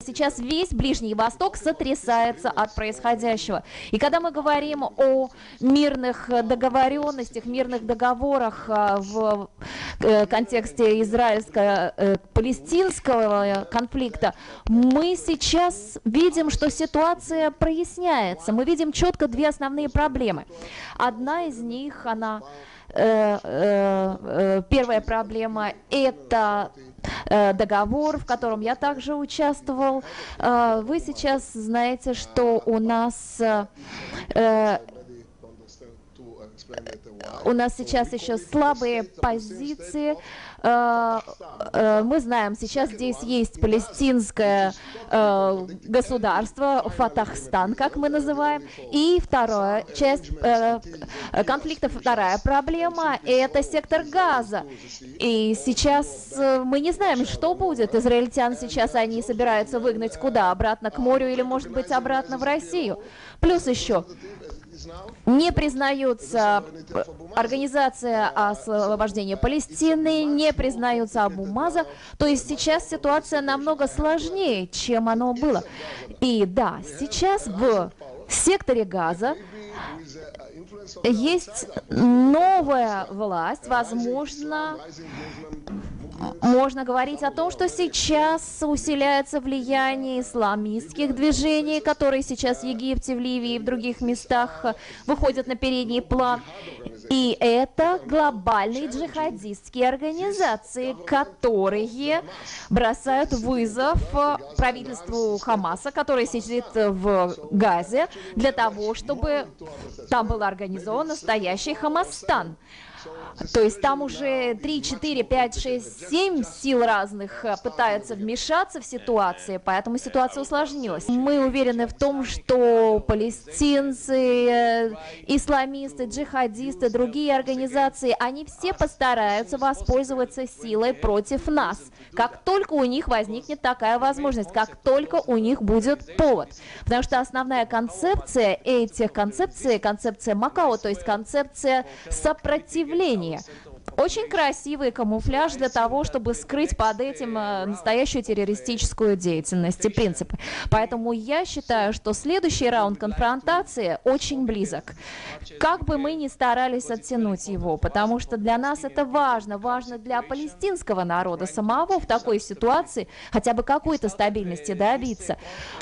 Сейчас весь Ближний Восток сотрясается от происходящего. И когда мы говорим о мирных договоренностях, мирных договорах в контексте израильско-палестинского конфликта, мы сейчас видим, что ситуация проясняется. Мы видим четко две основные проблемы. Одна из них, первая проблема – это договор, в котором я также участвовал. Вы сейчас знаете, что у нас сейчас еще слабые позиции. Мы знаем, сейчас здесь есть палестинское государство, Фатахстан, как мы называем. И вторая часть конфликта, вторая проблема – это сектор Газа. И сейчас мы не знаем, что будет. Израильтян сейчас они собираются выгнать куда? Обратно к морю или, может быть, обратно в Россию? Плюс еще не признается Организация освобождения Палестины, не признается Абу Маза. То есть сейчас ситуация намного сложнее, чем оно было. И да, сейчас в секторе Газа есть новая власть, возможно, можно говорить о том, что сейчас усиляется влияние исламистских движений, которые сейчас в Египте, в Ливии и в других местах выходят на передний план. И это глобальные джихадистские организации, которые бросают вызов правительству Хамаса, который сидит в Газе, для того, чтобы там был организован настоящий Хамасстан. То есть там уже 3, 4, 5, 6, 7 сил разных пытаются вмешаться в ситуацию, поэтому ситуация усложнилась. Мы уверены в том, что палестинцы, исламисты, джихадисты, другие организации, они все постараются воспользоваться силой против нас, как только у них возникнет такая возможность, как только у них будет повод. Потому что основная концепция этих концепций, концепция Макао, то есть концепция сопротивления, очень красивый камуфляж для того, чтобы скрыть под этим настоящую террористическую деятельность и принципы. Поэтому я считаю, что следующий раунд конфронтации очень близок. Как бы мы ни старались оттянуть его, потому что для нас это важно, важно для палестинского народа самого в такой ситуации хотя бы какой-то стабильности добиться.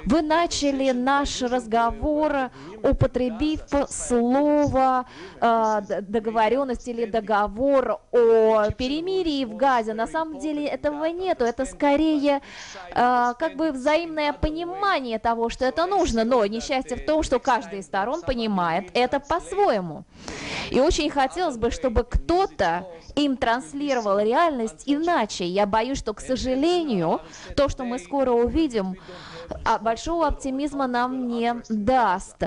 Вы начали наш разговор, употребив слово договоренность или договор о перемирии в Газе. На самом деле этого нету. Это скорее как бы взаимное понимание того, что это нужно. Но несчастье в том, что каждая из сторон понимает это по-своему. И очень хотелось бы, чтобы кто-то им транслировал реальность иначе. Я боюсь, что, к сожалению, то, что мы скоро увидим, большого оптимизма нам не даст.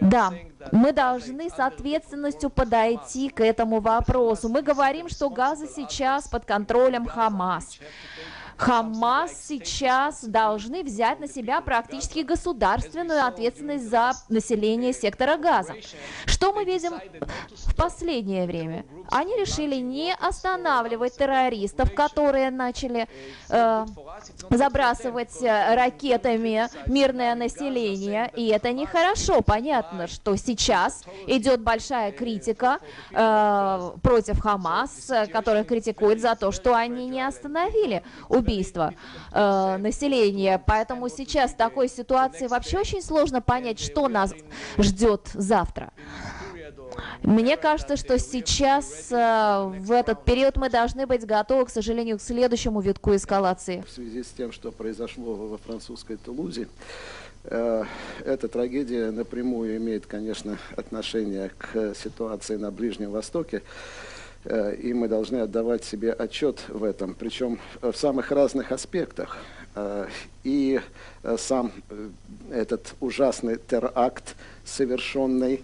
Да, мы должны с ответственностью подойти к этому вопросу. Мы говорим, что Газа сейчас под контролем Хамас. Хамас сейчас должны взять на себя практически государственную ответственность за население сектора Газа. Что мы видим в последнее время? Они решили не останавливать террористов, которые начали забрасывать ракетами мирное население. И это нехорошо. Понятно, что сейчас идет большая критика против Хамас, которых критикуют за то, что они не остановили убийство населения. Поэтому сейчас в такой ситуации вообще очень сложно понять, что нас ждет завтра. Мне кажется, что сейчас, в этот период, мы должны быть готовы, к сожалению, к следующему витку эскалации. В связи с тем, что произошло во французской Тулузе, эта трагедия напрямую имеет, конечно, отношение к ситуации на Ближнем Востоке, и мы должны отдавать себе отчет в этом, причем в самых разных аспектах. И сам этот ужасный теракт, совершенный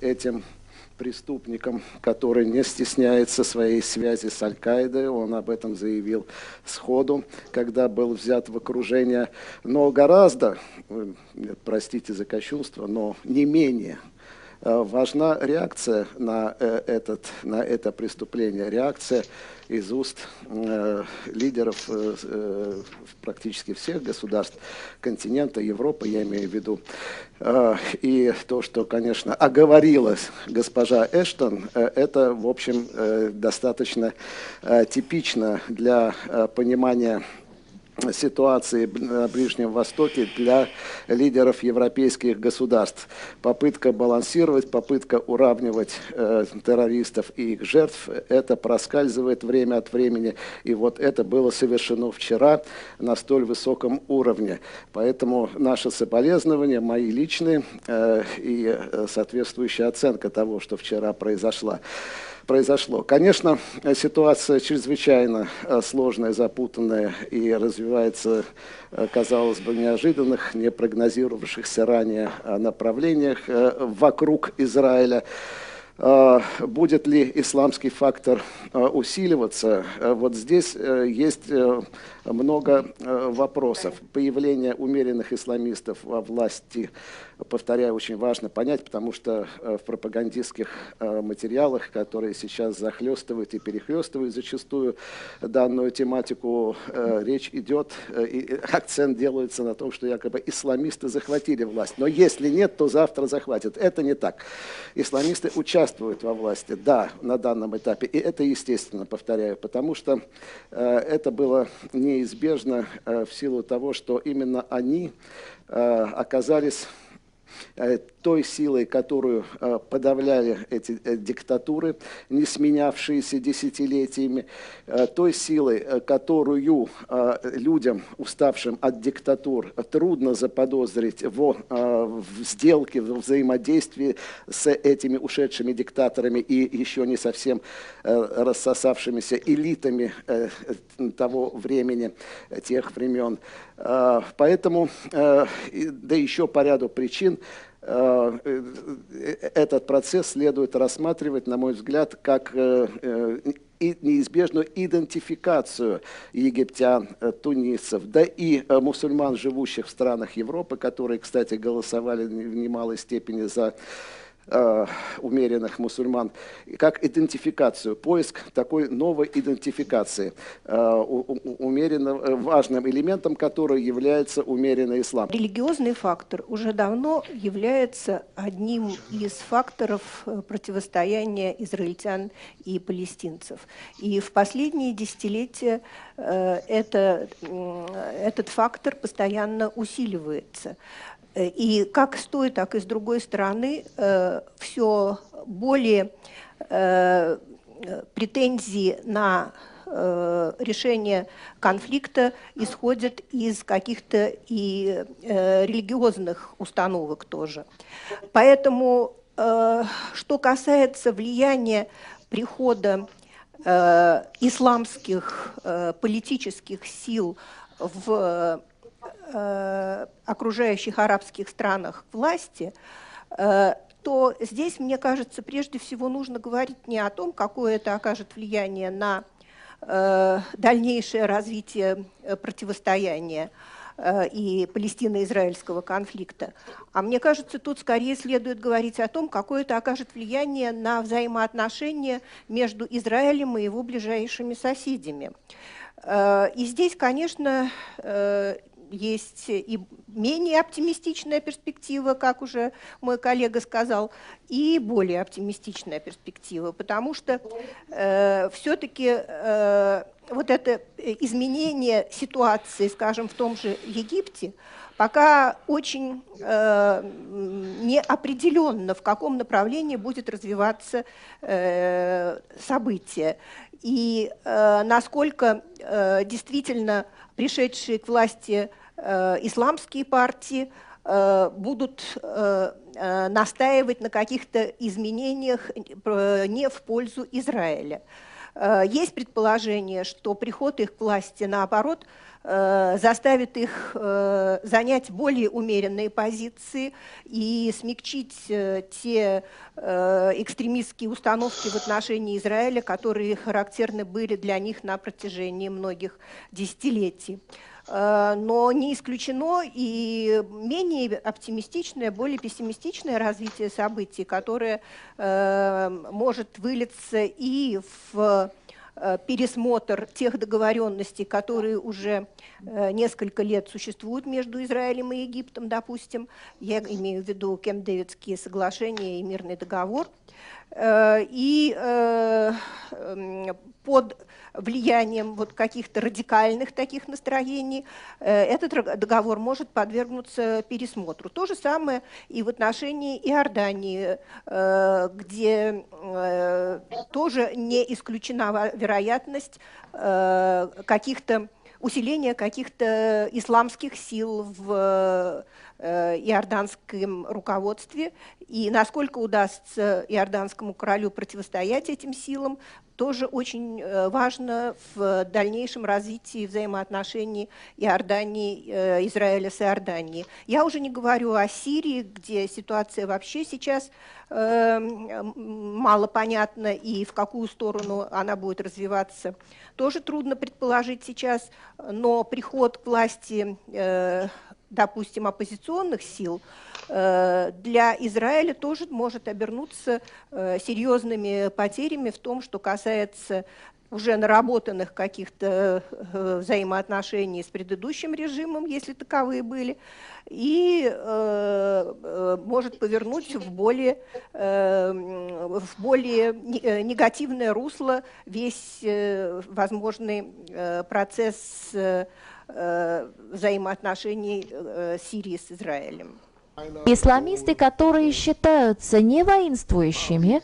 этим преступником, который не стесняется своей связи с Аль-Каидой, он об этом заявил сходу, когда был взят в окружение, но гораздо, простите за кощунство, но не менее важна реакция на это преступление, реакция из уст лидеров практически всех государств континента, Европы, я имею в виду. И то, что, конечно, оговорилась госпожа Эштон, это, в общем, достаточно типично для понимания ситуации на Ближнем Востоке для лидеров европейских государств. Попытка балансировать, попытка уравнивать террористов и их жертв, это проскальзывает время от времени. И вот это было совершено вчера на столь высоком уровне. Поэтому наше соболезнование, мои личные и соответствующая оценка того, что вчера произошло. Конечно, ситуация чрезвычайно сложная, запутанная и развивается, казалось бы, в неожиданных, не прогнозировавшихся ранее направлениях вокруг Израиля. Будет ли исламский фактор усиливаться? Вот здесь есть много вопросов. Появление умеренных исламистов во власти, повторяю, очень важно понять, потому что в пропагандистских материалах, которые сейчас захлестывают и перехлестывают зачастую данную тематику, речь идет, и акцент делается на том, что якобы исламисты захватили власть. Но если нет, то завтра захватят. Это не так. Исламисты участвуют во власти, да, на данном этапе. И это естественно, повторяю, потому что это было неизбежно в силу того, что именно они оказались той силой, которую подавляли эти диктатуры, не сменявшиеся десятилетиями, той силой, которую людям, уставшим от диктатур, трудно заподозрить в сделке, в взаимодействии с этими ушедшими диктаторами и еще не совсем рассосавшимися элитами того времени, тех времен. Поэтому, да еще по ряду причин, этот процесс следует рассматривать, на мой взгляд, как неизбежную идентификацию египтян, тунисцев, да и мусульман, живущих в странах Европы, которые, кстати, голосовали в немалой степени за умеренных мусульман, как идентификацию, поиск такой новой идентификации, важным элементом которой является умеренный ислам. Религиозный фактор уже давно является одним из факторов противостояния израильтян и палестинцев. И в последние десятилетия этот фактор постоянно усиливается. И как с той, так и с другой стороны все более претензии на решение конфликта исходят из каких-то и религиозных установок тоже. Поэтому, что касается влияния прихода исламских политических сил в окружающих арабских странах к власти, то здесь, мне кажется, прежде всего нужно говорить не о том, какое это окажет влияние на дальнейшее развитие противостояния и палестино-израильского конфликта, а мне кажется, тут скорее следует говорить о том, какое это окажет влияние на взаимоотношения между Израилем и его ближайшими соседями. И здесь, конечно, есть и менее оптимистичная перспектива, как уже мой коллега сказал, и более оптимистичная перспектива, потому что все-таки вот это изменение ситуации, скажем, в том же Египте, пока очень неопределенно, в каком направлении будет развиваться событие, и насколько действительно пришедшие к власти исламские партии будут настаивать на каких-то изменениях не в пользу Израиля. Есть предположение, что приход их к власти, наоборот, заставит их занять более умеренные позиции и смягчить те экстремистские установки в отношении Израиля, которые характерны были для них на протяжении многих десятилетий. но не исключено и менее оптимистичное, более пессимистичное развитие событий, которое может вылиться и в пересмотр тех договоренностей, которые уже несколько лет существуют между Израилем и Египтом, допустим. Я имею в виду Кэмп-Дэвидские соглашения и мирный договор. И под влиянием вот каких-то радикальных таких настроений этот договор может подвергнуться пересмотру. То же самое и в отношении Иордании, где тоже не исключена вероятность усиления каких-то исламских сил в иорданском руководстве. И насколько удастся иорданскому королю противостоять этим силам, тоже очень важно в дальнейшем развитии взаимоотношений Иордании, Израиля с Иорданией. Я уже не говорю о Сирии, где ситуация вообще сейчас мало понятна, и в какую сторону она будет развиваться. Тоже трудно предположить сейчас, но приход к власти, допустим, оппозиционных сил для Израиля тоже может обернуться серьезными потерями в том, что касается уже наработанных каких-то взаимоотношений с предыдущим режимом, если таковые были, и может повернуть в более негативное русло весь возможный процесс взаимоотношений Сирии с Израилем. Исламисты, которые считаются не воинствующими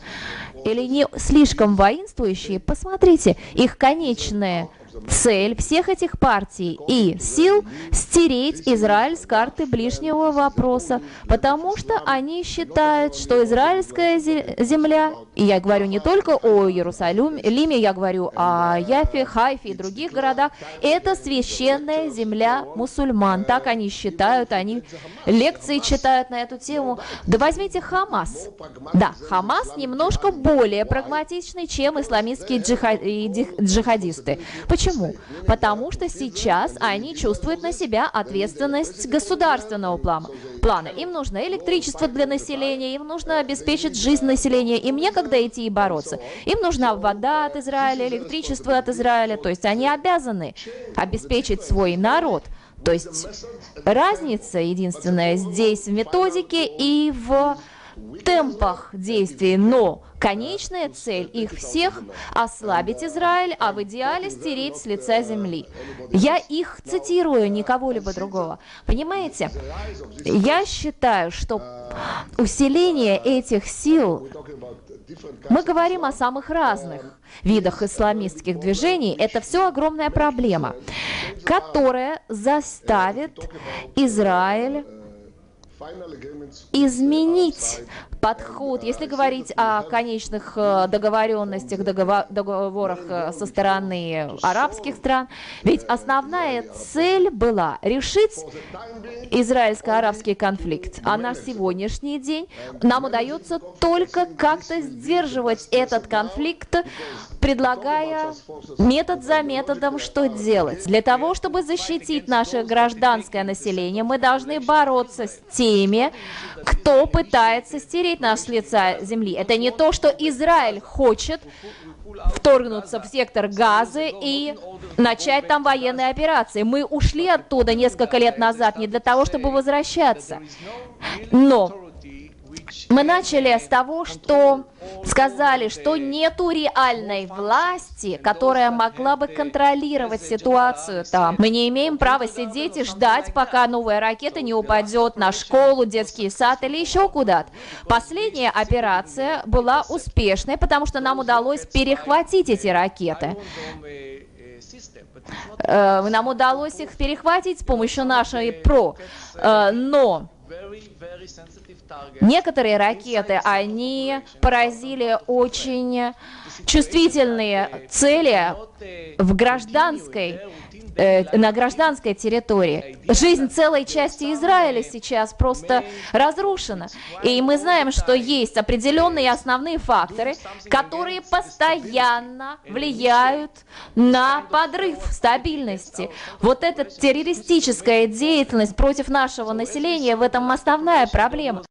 или не слишком воинствующие, посмотрите, их конечная цель всех этих партий и сил – стереть Израиль с карты ближнего вопроса, потому что они считают, что израильская земля, и я говорю не только о Иерусалиме, я говорю о Яфе, Хайфе и других городах, это священная земля мусульман. Так они считают, они лекции читают на эту тему. Да возьмите Хамас. Да, Хамас немножко более прагматичный, чем исламистские джихадисты. Почему? Потому что сейчас они чувствуют на себя ответственность государственного плана. Им нужно электричество для населения, им нужно обеспечить жизнь населения, им некогда идти и бороться. Им нужна вода от Израиля, электричество от Израиля, то есть они обязаны обеспечить свой народ. То есть разница единственная здесь в методике и в темпах действий, но конечная цель их всех – ослабить Израиль, а в идеале стереть с лица земли. Я их цитирую, не кого-либо другого. Понимаете? Я считаю, что усиление этих сил, мы говорим о самых разных видах исламистских движений, это все огромная проблема, которая заставит Израиль изменить подход, если говорить о конечных договоренностях, договорах со стороны арабских стран. Ведь основная цель была решить израильско-арабский конфликт. А на сегодняшний день нам удается только как-то сдерживать этот конфликт, предлагая метод за методом, что делать. Для того, чтобы защитить наше гражданское население, мы должны бороться с теми, кто пытается стереть нас с лица земли. Это не то, что Израиль хочет вторгнуться в сектор Газы и начать там военные операции. Мы ушли оттуда несколько лет назад не для того, чтобы возвращаться. Но мы начали с того, что сказали, что нету реальной власти, которая могла бы контролировать ситуацию там. Мы не имеем права сидеть и ждать, пока новая ракета не упадет на школу, детский сад или еще куда-то. Последняя операция была успешной, потому что нам удалось перехватить эти ракеты. Нам удалось их перехватить с помощью нашей ПРО. Но некоторые ракеты, они поразили очень чувствительные цели в гражданской на гражданской территории. Жизнь целой части Израиля сейчас просто разрушена. И мы знаем, что есть определенные основные факторы, которые постоянно влияют на подрыв стабильности. Вот эта террористическая деятельность против нашего населения, в этом основная проблема.